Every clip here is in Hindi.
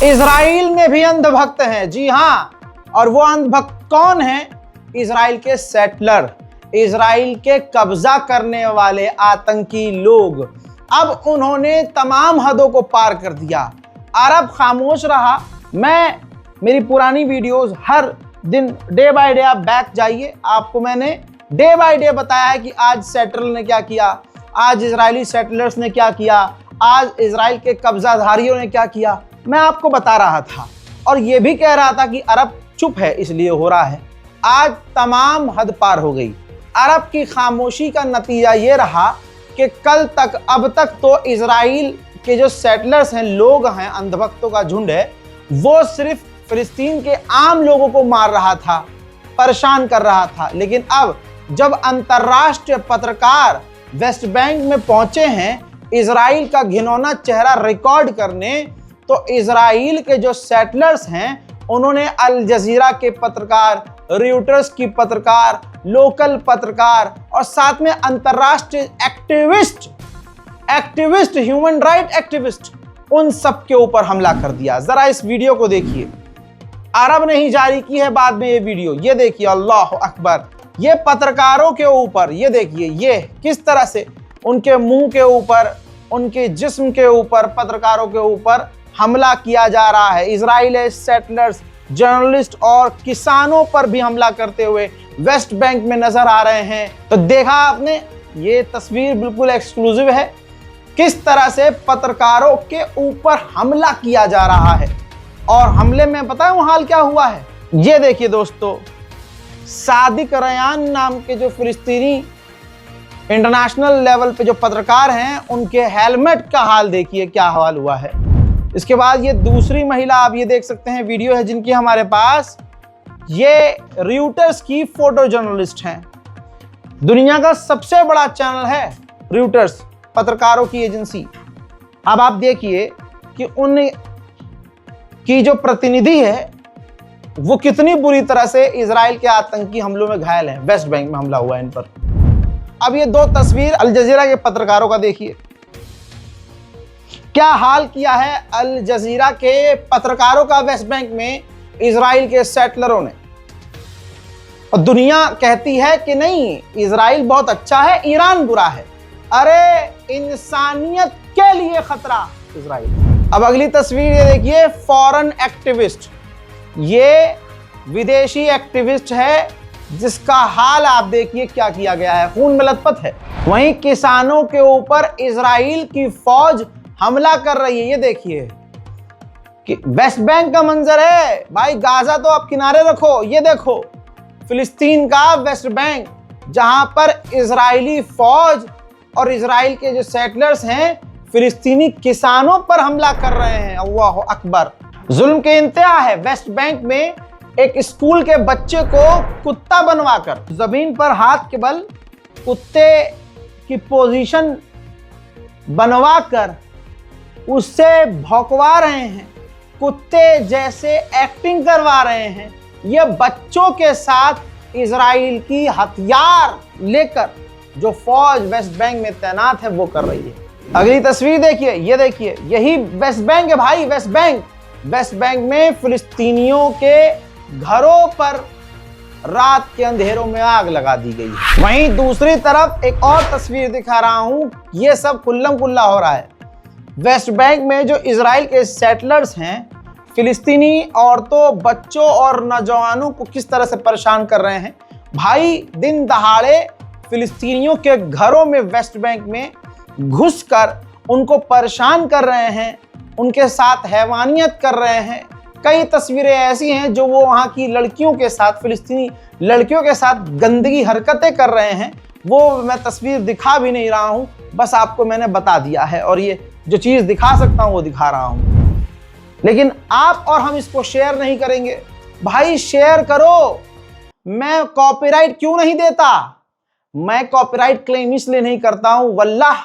इजराइल में भी अंधभक्त हैं, जी हां। और वो अंधभक्त कौन है? इजराइल के सेटलर, इजराइल के कब्जा करने वाले आतंकी लोग। अब उन्होंने तमाम हदों को पार कर दिया। अरब खामोश रहा। मेरी पुरानी वीडियोस हर दिन डे बाय डे आप बैक जाइए, आपको मैंने डे बाय डे बताया है कि आज सेटलर ने क्या किया, आज इजरायली सेटलर्स ने क्या किया, आज इजराइल के कब्जाधारियों ने क्या किया। मैं आपको बता रहा था और ये भी कह रहा था कि अरब चुप है इसलिए हो रहा है। आज तमाम हद पार हो गई। अरब की खामोशी का नतीजा ये रहा कि कल तक, अब तक तो इजराइल के जो सेटलर्स हैं, लोग हैं, अंधभक्तों का झुंड है, वो सिर्फ फिलिस्तीन के आम लोगों को मार रहा था, परेशान कर रहा था। लेकिन अब जब अंतर्राष्ट्रीय पत्रकार वेस्ट बैंक में पहुंचे हैं इजराइल का घिनौना चेहरा रिकॉर्ड करने, तो इजराइल के जो सेटलर्स हैं उन्होंने अल जजीरा के पत्रकार, रॉयटर्स की पत्रकार, लोकल पत्रकार और साथ में अंतर्राष्ट्रीय एक्टिविस्ट, ह्यूमन राइट एक्टिविस्ट, उन सब के ऊपर हमला कर दिया। जरा इस वीडियो को देखिए। अरब ने ही जारी की है बाद में ये वीडियो। ये देखिए, अल्लाह अकबर। ये पत्रकारों के ऊपर, ये देखिए, ये किस तरह से उनके मुंह के ऊपर, उनके जिस्म के ऊपर, पत्रकारों के ऊपर हमला किया जा रहा है। इजराइली सेटलर्स, जर्नलिस्ट और किसानों पर भी हमला करते हुए वेस्ट बैंक में नजर आ रहे हैं। तो देखा आपने, ये तस्वीर बिल्कुल एक्सक्लूसिव है, किस तरह से पत्रकारों के ऊपर हमला किया जा रहा है। और हमले में पता है वो हाल क्या हुआ है? ये देखिए दोस्तों, सादिक रयान नाम के जो फिलिस्तीनी इंटरनेशनल लेवल पे जो पत्रकार हैं, उनके हेलमेट का हाल देखिए क्या हाल हुआ है। इसके बाद ये दूसरी महिला, आप ये देख सकते हैं, वीडियो है जिनकी हमारे पास, ये रॉयटर्स की फोटो जर्नलिस्ट हैं। दुनिया का सबसे बड़ा चैनल है रॉयटर्स, पत्रकारों की एजेंसी। अब आप देखिए कि उनकी जो प्रतिनिधि है वो कितनी बुरी तरह से इजराइल के आतंकी हमलों में घायल हैं। वेस्ट बैंक में हमला हुआ है इन पर। अब ये दो तस्वीर अल जजीरा के पत्रकारों का देखिए, क्या हाल किया है अल जजीरा के पत्रकारों का वेस्ट बैंक में इजराइल के सेटलरों ने। और दुनिया कहती है कि नहीं, इजराइल बहुत अच्छा है, ईरान बुरा है। अरे इंसानियत के लिए खतरा इजराइल। अब अगली तस्वीर ये देखिए, फॉरेन एक्टिविस्ट, ये विदेशी एक्टिविस्ट है जिसका हाल आप देखिए क्या किया गया है, खून में लथपथ है। वहीं किसानों के ऊपर इजराइल की फौज हमला कर रही है। ये देखिए कि वेस्ट बैंक का मंजर है भाई, गाजा तो आप किनारे रखो। ये देखो फिलिस्तीन का वेस्ट बैंक, जहां पर इजरायली फौज और इजराइल के जो सेटलर्स हैं फिलिस्तीनी किसानों पर हमला कर रहे हैं। अल्लाह अकबर। जुल्म के इंतहा है। वेस्ट बैंक में एक स्कूल के बच्चे को कुत्ता बनवाकर, जमीन पर हाथ के बल कुत्ते की पोजीशन बनवाकर उससे भौंकवा रहे हैं, कुत्ते जैसे एक्टिंग करवा रहे हैं। ये बच्चों के साथ इजराइल की हथियार लेकर जो फौज वेस्ट बैंक में तैनात है वो कर रही है। अगली तस्वीर देखिए, ये देखिए, यही वेस्ट बैंक है भाई। वेस्ट बैंक में फिलिस्तीनियों के घरों पर रात के अंधेरों में आग लगा दी गई है। वहीं दूसरी तरफ एक और तस्वीर दिखा रहा हूं, ये सब खुल्लम खुल्ला हो रहा है। वेस्ट बैंक में जो इजराइल के सेटलर्स हैं फिलिस्तीनी औरतों, बच्चों और नौजवानों को किस तरह से परेशान कर रहे हैं भाई। दिन दहाड़े फिलिस्तीनियों के घरों में वेस्ट बैंक में घुसकर उनको परेशान कर रहे हैं, उनके साथ हैवानियत कर रहे हैं। कई तस्वीरें ऐसी हैं जो वो वहाँ की लड़कियों के साथ, फिलिस्तीनी लड़कियों के साथ गंदगी हरकतें कर रहे हैं। वो मैं तस्वीर दिखा भी नहीं रहा हूँ, बस आपको मैंने बता दिया है और ये जो चीज़ दिखा सकता हूँ वो दिखा रहा हूँ। लेकिन आप और हम इसको शेयर नहीं करेंगे भाई। शेयर करो। मैं कॉपीराइट क्यों नहीं देता? मैं कॉपीराइट क्लेम इसलिए नहीं करता हूँ, वल्लाह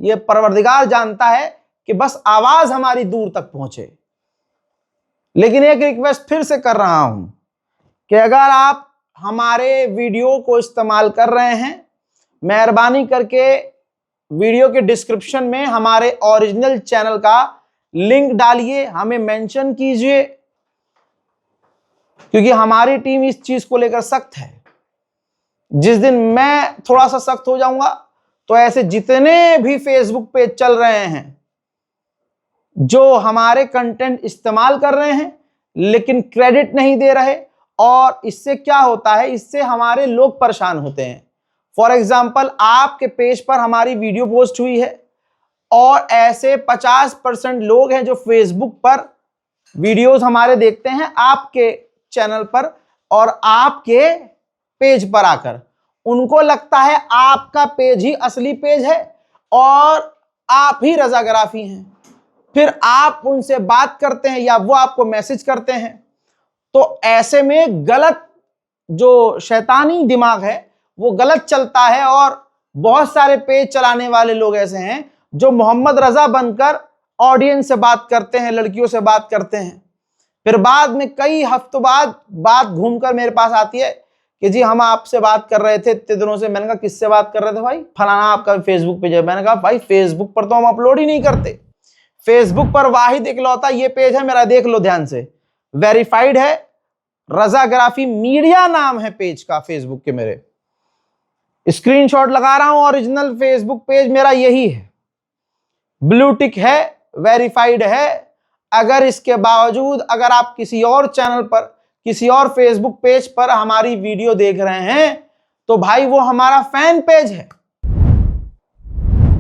ये परवरदिगार जानता है कि बस आवाज हमारी दूर तक पहुंचे। लेकिन एक रिक्वेस्ट फिर से कर रहा हूं कि अगर आप हमारे वीडियो को इस्तेमाल कर रहे हैं, मेहरबानी करके वीडियो के डिस्क्रिप्शन में हमारे ओरिजिनल चैनल का लिंक डालिए, हमें मेंशन कीजिए, क्योंकि हमारी टीम इस चीज को लेकर सख्त है। जिस दिन मैं थोड़ा सा सख्त हो जाऊंगा तो ऐसे जितने भी फेसबुक पे चल रहे हैं जो हमारे कंटेंट इस्तेमाल कर रहे हैं लेकिन क्रेडिट नहीं दे रहे, और इससे क्या होता है, इससे हमारे लोग परेशान होते हैं। फॉर एग्जाम्पल, आपके पेज पर हमारी वीडियो पोस्ट हुई है और ऐसे 50% लोग हैं जो फेसबुक पर वीडियोस हमारे देखते हैं आपके चैनल पर और आपके पेज पर आकर। उनको लगता है आपका पेज ही असली पेज है और आप ही रजाग्राफी हैं। फिर आप उनसे बात करते हैं या वो आपको मैसेज करते हैं, तो ऐसे में गलत जो शैतानी दिमाग है वो गलत चलता है। और बहुत सारे पेज चलाने वाले लोग ऐसे हैं जो मोहम्मद रजा बनकर ऑडियंस से बात करते हैं, लड़कियों से बात करते हैं, फिर बाद में कई हफ्तों बाद बात घूमकर मेरे पास आती है कि जी हम आपसे बात कर रहे थे इतने दिनों से। मैंने कहा किससे बात कर रहे थे भाई? फलाना आपका फेसबुक पेज है। मैंने कहा भाई फेसबुक पर तो हम अपलोड ही नहीं करते, फेसबुक पर वाहिद इकलौता ये पेज है मेरा, देख लो ध्यान से, वेरीफाइड है, रजाग्राफी मीडिया नाम है पेज का फेसबुक के। मेरे स्क्रीनशॉट लगा रहा हूं, ओरिजिनल फेसबुक पेज मेरा यही है, ब्लू टिक है, वेरीफाइड है। अगर इसके बावजूद अगर आप किसी और चैनल पर, किसी और फेसबुक पेज पर हमारी वीडियो देख रहे हैं तो भाई वो हमारा फैन पेज है,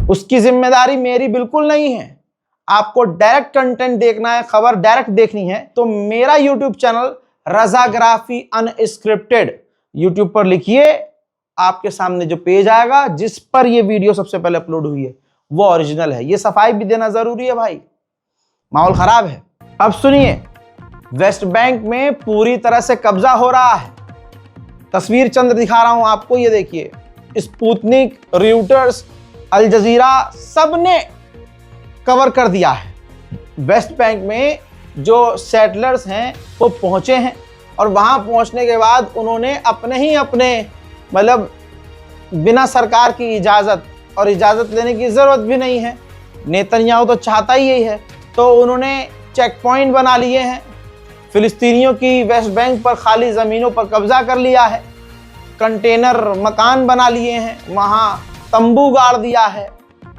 उसकी जिम्मेदारी मेरी बिल्कुल नहीं है। आपको डायरेक्ट कंटेंट देखना है, खबर डायरेक्ट देखनी है तो मेरा यूट्यूब चैनल रजाग्राफी अनस्क्रिप्टेड यूट्यूब पर लिखिए, आपके सामने जो पेज आएगा जिस पर ये वीडियो सबसे पहले अपलोड हुई है वो ओरिजिनल है। ये सफाई भी देना जरूरी है भाई, माहौल खराब है। अब सुनिए, वेस्ट बैंक में पूरी तरह से कब्जा हो रहा है। तस्वीर चंद दिखा रहा हूं आपको, ये देखिए, स्पुतनिक, रॉयटर्स, अल जजीरा सबने कवर कर दिया है। वेस्ट बैंक में जो सेटलर्स हैं वो पहुंचे हैं और वहां पहुंचने के बाद उन्होंने अपने मतलब बिना सरकार की इजाज़त, और इजाज़त लेने की ज़रूरत भी नहीं है, नेतन्याहू तो चाहता ही यही है, तो उन्होंने चेक पॉइंट बना लिए हैं, फिलिस्तीनियों की वेस्ट बैंक पर खाली ज़मीनों पर कब्जा कर लिया है, कंटेनर मकान बना लिए हैं, वहाँ तंबू गाड़ दिया है।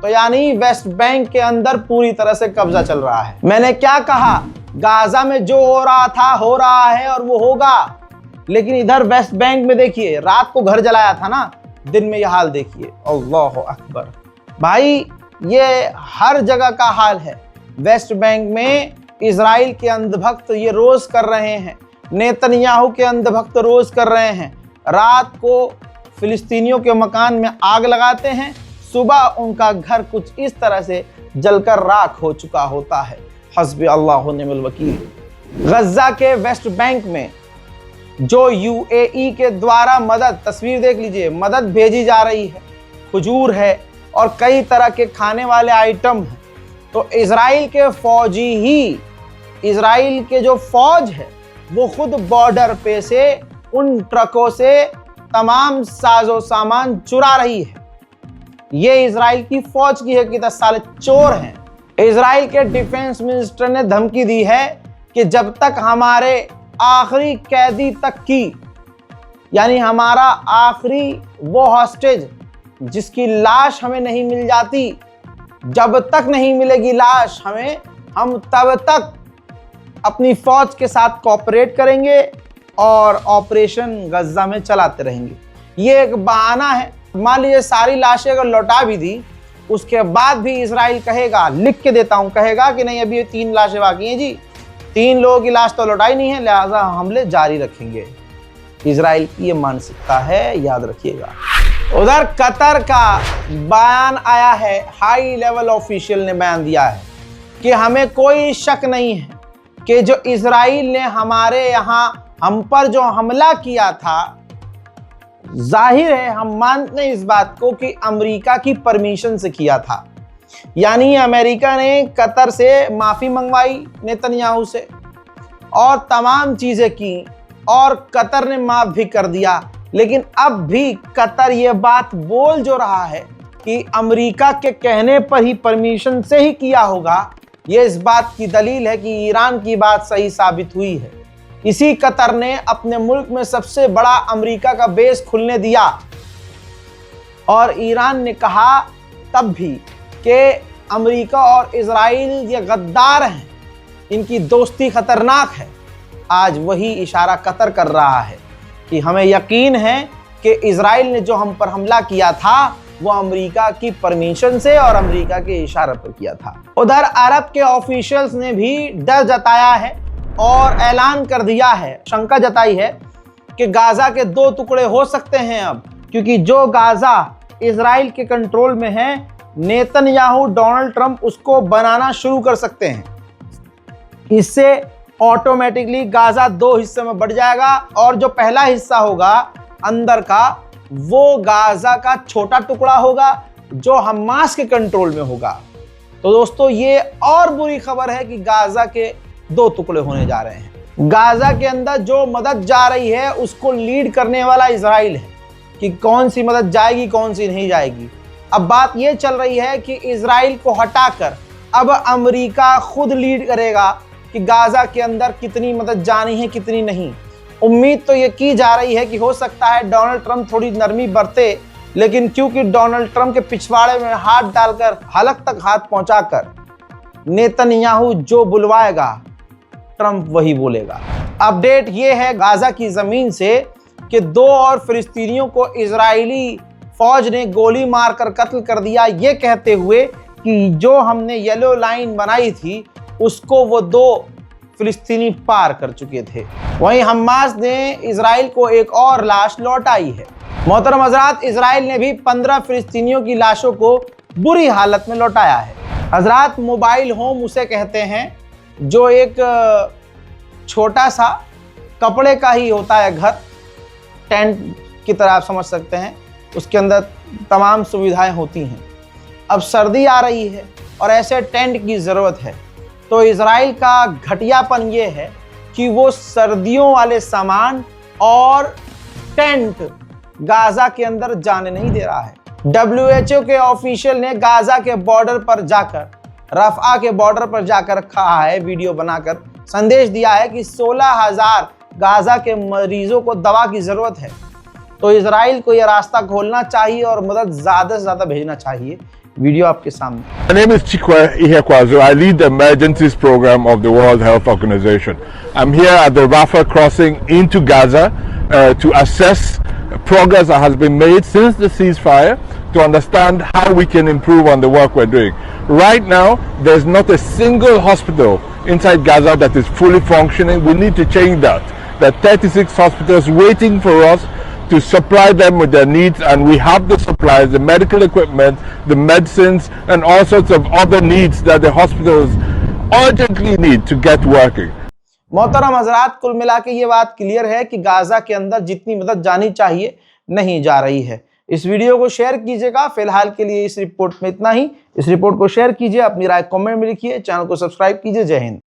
तो यानी वेस्ट बैंक के अंदर पूरी तरह से कब्जा चल रहा है। मैंने क्या कहा, गाजा में जो हो रहा था हो रहा है और वो होगा, लेकिन इधर वेस्ट बैंक में देखिए, रात को घर जलाया था ना, दिन में यह हाल देखिए। अल्लाह अकबर भाई, ये हर जगह का हाल है। वेस्ट बैंक में इजराइल के अंधभक्त ये रोज कर रहे हैं, नेतन्याहू के अंधभक्त रोज कर रहे हैं। रात को फिलिस्तीनियों के मकान में आग लगाते हैं, सुबह उनका घर कुछ इस तरह से जलकर राख हो चुका होता है। हस्बी अल्लाह व निअमल वकील। गजा के वेस्ट बैंक में जो यूएई के द्वारा मदद, तस्वीर देख लीजिए, मदद भेजी जा रही है, खजूर है और कई तरह के खाने वाले आइटम हैं। तो इजराइल के फौजी ही, इजराइल के जो फौज है वो खुद बॉर्डर पे से उन ट्रकों से तमाम साजो सामान चुरा रही है। ये इजराइल की फौज की हकीकत, साले चोर हैं। इजराइल के डिफेंस मिनिस्टर ने धमकी दी है कि जब तक हमारे आखिरी कैदी तक की, यानी हमारा आखिरी वो हॉस्टेज जिसकी लाश हमें नहीं मिल जाती, जब तक नहीं मिलेगी लाश हमें, हम तब तक अपनी फौज के साथ कोऑपरेट करेंगे और ऑपरेशन गजा में चलाते रहेंगे। ये एक बहाना है। मान लीजिए सारी लाशें अगर लौटा भी दी, उसके बाद भी इजराइल कहेगा, लिख के देता हूं, कहेगा कि नहीं अभी 3 लाशें बाकी हैं जी, 3 लोगों की लाश तो लौटाई नहीं है, लिहाजा हमले जारी रखेंगे। इजराइल की ये मानसिकता है, याद रखिएगा। उधर कतर का बयान आया है, हाई लेवल ऑफिशियल ने बयान दिया है कि हमें कोई शक नहीं है कि जो इजराइल ने हमारे यहाँ हम पर जो हमला किया था, जाहिर है हम मानते हैं इस बात को कि अमेरिका की परमिशन से किया था। यानी अमेरिका ने कतर से माफ़ी मंगवाई नेतन्याहू से और तमाम चीज़ें की और कतर ने माफ़ भी कर दिया। लेकिन अब भी कतर ये बात बोल जो रहा है कि अमेरिका के कहने पर ही, परमिशन से ही किया होगा, ये इस बात की दलील है कि ईरान की बात सही साबित हुई है। इसी कतर ने अपने मुल्क में सबसे बड़ा अमेरिका का बेस खुलने दिया और ईरान ने कहा तब भी कि अमेरिका और इजराइल ये गद्दार हैं, इनकी दोस्ती खतरनाक है। आज वही इशारा कतर कर रहा है कि हमें यकीन है कि इजराइल ने जो हम पर हमला किया था वो अमेरिका की परमिशन से और अमेरिका के इशारे पर किया था। उधर अरब के ऑफिशियल्स ने भी डर जताया है और ऐलान कर दिया है, शंका जताई है कि गाजा के 2 टुकड़े हो सकते हैं अब, क्योंकि जो गाजा इजराइल के कंट्रोल में है, नेतन्याहू डोनाल्ड ट्रंप उसको बनाना शुरू कर सकते हैं। इससे ऑटोमेटिकली गाजा 2 हिस्से में बढ़ जाएगा और जो पहला हिस्सा होगा अंदर का, वो गाजा का छोटा टुकड़ा होगा जो हमास के कंट्रोल में होगा। तो दोस्तों ये और बुरी खबर है कि गाजा के 2 टुकड़े होने जा रहे हैं। गाजा के अंदर जो मदद जा रही है उसको लीड करने वाला इजराइल है कि कौन सी मदद जाएगी कौन सी नहीं जाएगी। अब बात ये चल रही है कि इजराइल को हटाकर अब अमेरिका खुद लीड करेगा कि गाजा के अंदर कितनी मदद जानी है कितनी नहीं। उम्मीद तो ये की जा रही है कि हो सकता है डोनाल्ड ट्रंप थोड़ी नरमी बरते, लेकिन क्योंकि डोनाल्ड ट्रंप के पिछवाड़े में हाथ डालकर हलक तक हाथ पहुंचाकर नेतन्याहू जो बुलवाएगा ट्रंप वही बोलेगा। अपडेट ये है गाजा की जमीन से कि 2 और फिलिस्तीनियों को इजरायली फौज ने गोली मारकर कत्ल कर दिया, ये कहते हुए कि जो हमने येलो लाइन बनाई थी उसको वो 2 फिलिस्तीनी पार कर चुके थे। वहीं हमास ने इजराइल को एक और लाश लौटाई है। मोहतरम हजरात, इजराइल ने भी 15 फिलिस्तीनियों की लाशों को बुरी हालत में लौटाया है। हजरात, मोबाइल होम उसे कहते हैं जो एक छोटा सा कपड़े का ही होता है घर, टेंट की तरह आप समझ सकते हैं, उसके अंदर तमाम सुविधाएं होती हैं। अब सर्दी आ रही है और ऐसे टेंट की ज़रूरत है, तो इजराइल का घटियापन ये है कि वो सर्दियों वाले सामान और टेंट गाजा के अंदर जाने नहीं दे रहा है। WHO के ऑफिशियल ने गाजा के बॉर्डर पर जाकर, रफ़ा के बॉर्डर पर जाकर कहा है, वीडियो बनाकर संदेश दिया है कि 16,000 गाजा के मरीजों को दवा की ज़रूरत है। तो इजराइल को यह रास्ता खोलना चाहिए और मदद ज़्यादा से ज़्यादा भेजना चाहिए। वीडियो आपके सामने। My name is Chikwe Ihekwazu. I lead the emergencies program of the World Health Organization. I'm here at the Rafah crossing into Gaza to assess progress that has been made since the ceasefire, to understand how we can improve on the work we're doing. Right now, there's not a single hospital inside Gaza that is fully functioning. We need to change that. There are 36 hospitals waiting for us to supply them with their needs, and we have the supplies, the medical equipment, the medicines, and all sorts of other needs that the hospitals urgently need to get working. मोहतरम हजरात, कुल मिला के ये बात क्लियर है कि गाजा के अंदर जितनी मदद जानी चाहिए नहीं जा रही है। इस वीडियो को शेयर कीजिएगा। फिलहाल के लिए इस रिपोर्ट में इतना ही। इस रिपोर्ट को शेयर कीजिए, अपनी राय कमेंट में लिखिए, चैनल को सब्सक्राइब कीजिए। जय हिंद।